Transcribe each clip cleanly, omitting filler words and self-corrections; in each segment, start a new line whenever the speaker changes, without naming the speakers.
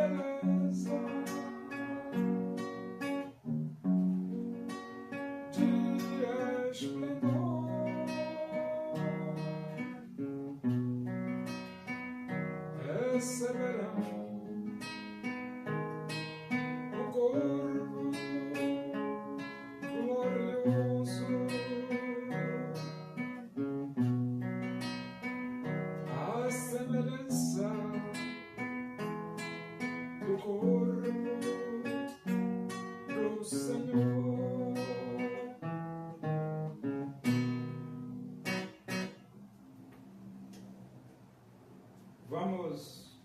beleza, de esplendor. Receberão o corpo glorioso, a semelhança do corpo do Senhor. Vamos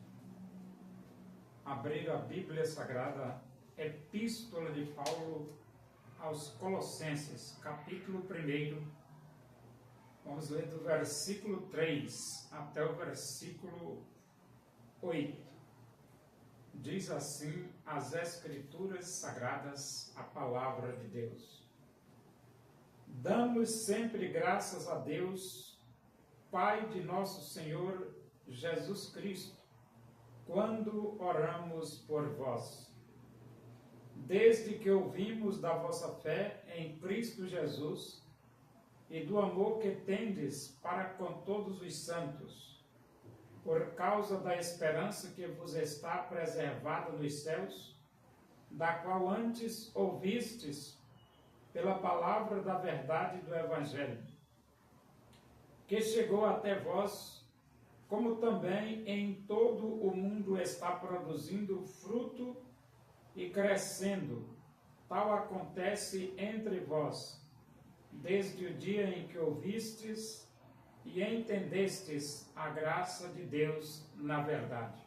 abrir a Bíblia Sagrada, Epístola de Paulo aos Colossenses, capítulo 1. Vamos ler do versículo 3 até o versículo 8. Diz assim as Escrituras Sagradas, a Palavra de Deus. Damos sempre graças a Deus, Pai de nosso Senhor Jesus Cristo, quando oramos por vós. Desde que ouvimos da vossa fé em Cristo Jesus e do amor que tendes para com todos os santos, por causa da esperança que vos está preservada nos céus, da qual antes ouvistes pela palavra da verdade do Evangelho, que chegou até vós, como também em todo o mundo está produzindo fruto e crescendo. Tal acontece entre vós, desde o dia em que ouvistes e entendestes a graça de Deus na verdade.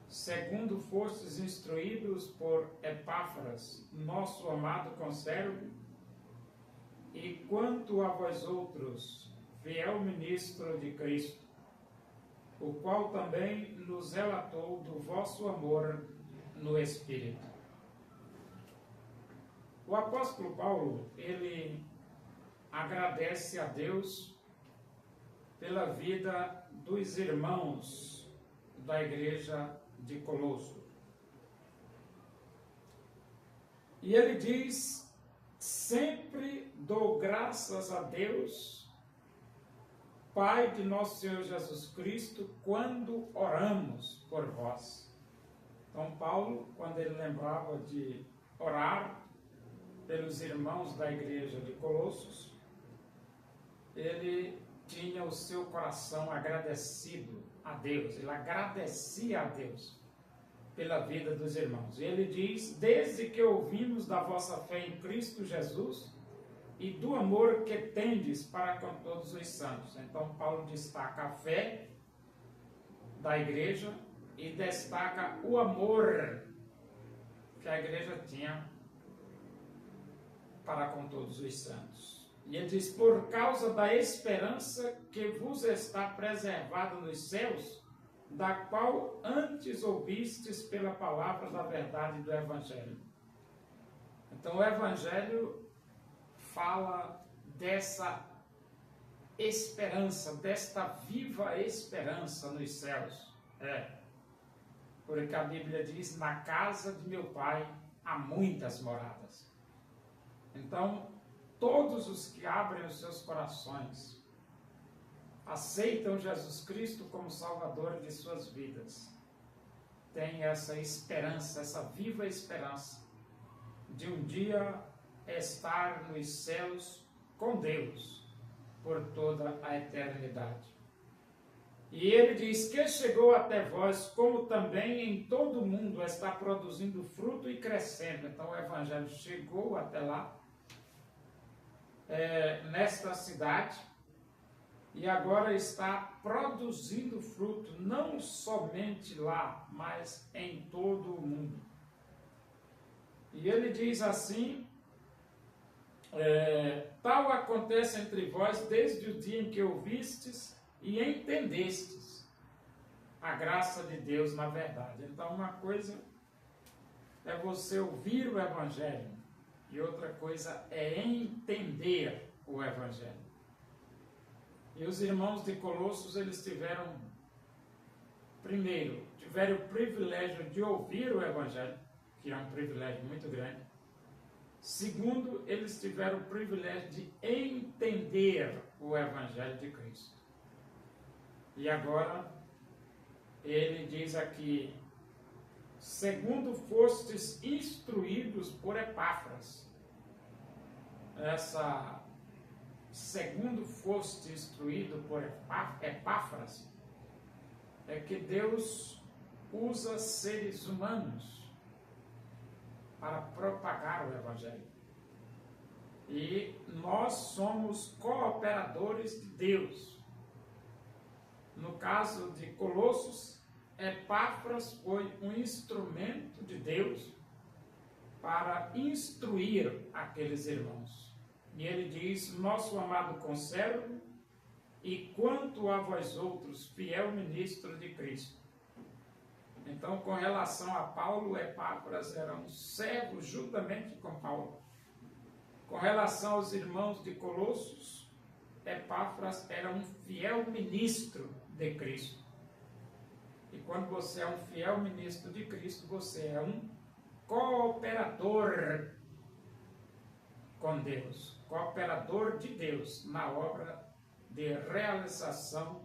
Segundo fostes instruídos por Epáfras, nosso amado conservo, e quanto a vós outros, fiel ministro de Cristo, o qual também nos relatou do vosso amor no Espírito. O apóstolo Paulo, ele agradece a Deus pela vida dos irmãos da igreja de Colosso. E ele diz: sempre dou graças a Deus, Pai de nosso Senhor Jesus Cristo, quando oramos por vós. Então, Paulo, quando ele lembrava de orar pelos irmãos da igreja de Colossos, ele tinha o seu coração agradecido a Deus, ele agradecia a Deus pela vida dos irmãos. E ele diz: desde que ouvimos da vossa fé em Cristo Jesus e do amor que tendes para com todos os santos. Então, Paulo destaca a fé da igreja e destaca o amor que a igreja tinha para com todos os santos. E ele diz: por causa da esperança que vos está preservada nos céus, da qual antes ouvistes pela palavra da verdade do Evangelho. Então, o Evangelho fala dessa esperança, desta viva esperança nos céus. Porque a Bíblia diz: na casa de meu Pai há muitas moradas. Então, todos os que abrem os seus corações, aceitam Jesus Cristo como Salvador de suas vidas, têm essa esperança, essa viva esperança de um dia estar nos céus com Deus por toda a eternidade. E ele diz que chegou até vós, como também em todo o mundo está produzindo fruto e crescendo. Então o Evangelho chegou até lá, nesta cidade, e agora está produzindo fruto, não somente lá, mas em todo o mundo. E ele diz assim: tal acontece entre vós desde o dia em que ouvistes e entendestes a graça de Deus na verdade. Então, uma coisa é você ouvir o Evangelho e outra coisa é entender o Evangelho. E os irmãos de Colossos, eles tiveram primeiro, tiverem o privilégio de ouvir o Evangelho, que é um privilégio muito grande. Segundo, eles tiveram o privilégio de entender o Evangelho de Cristo. E agora, ele diz aqui, segundo fostes instruídos por Epáfras. Segundo foste instruído por Epáfras, é que Deus usa seres humanos para propagar o Evangelho. E nós somos cooperadores de Deus. No caso de Colossos, Epáfras foi um instrumento de Deus para instruir aqueles irmãos. E ele diz, nosso amado conservo, e quanto a vós outros, fiel ministro de Cristo. Então, com relação a Paulo, Epáfras era um servo juntamente com Paulo. Com relação aos irmãos de Colossos, Epáfras era um fiel ministro de Cristo. E quando você é um fiel ministro de Cristo, você é um cooperador com Deus, cooperador de Deus na obra de realização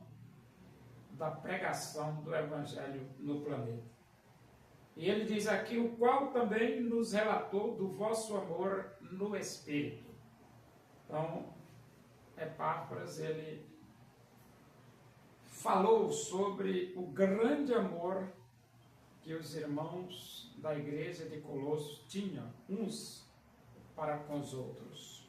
da pregação do Evangelho no planeta. E ele diz aqui, o qual também nos relatou do vosso amor no Espírito. Então, Epáfras, ele falou sobre o grande amor que os irmãos da igreja de Colossos tinham uns para com os outros.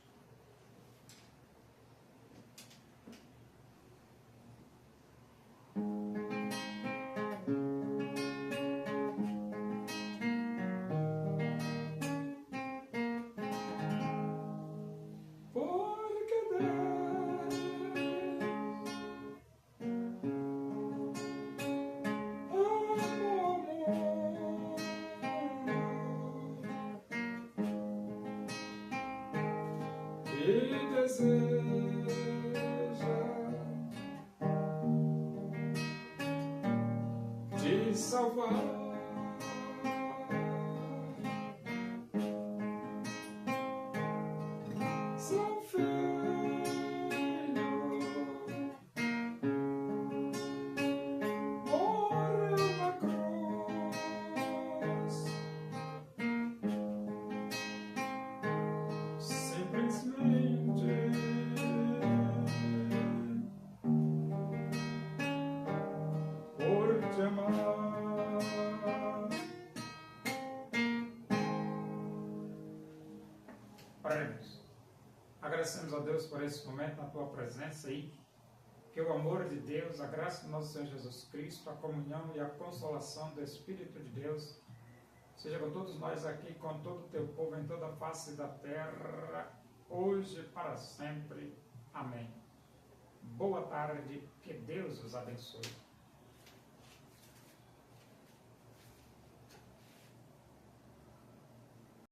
Te salvar. Seu filho morreu na cruz, simplesmente por te amar. Oremos. Agradecemos a Deus por esse momento na tua presença aí. Que o amor de Deus, a graça do nosso Senhor Jesus Cristo, a comunhão e a consolação do Espírito de Deus seja com todos nós aqui, com todo o teu povo em toda a face da terra, hoje e para sempre. Amém. Boa tarde, que Deus os abençoe.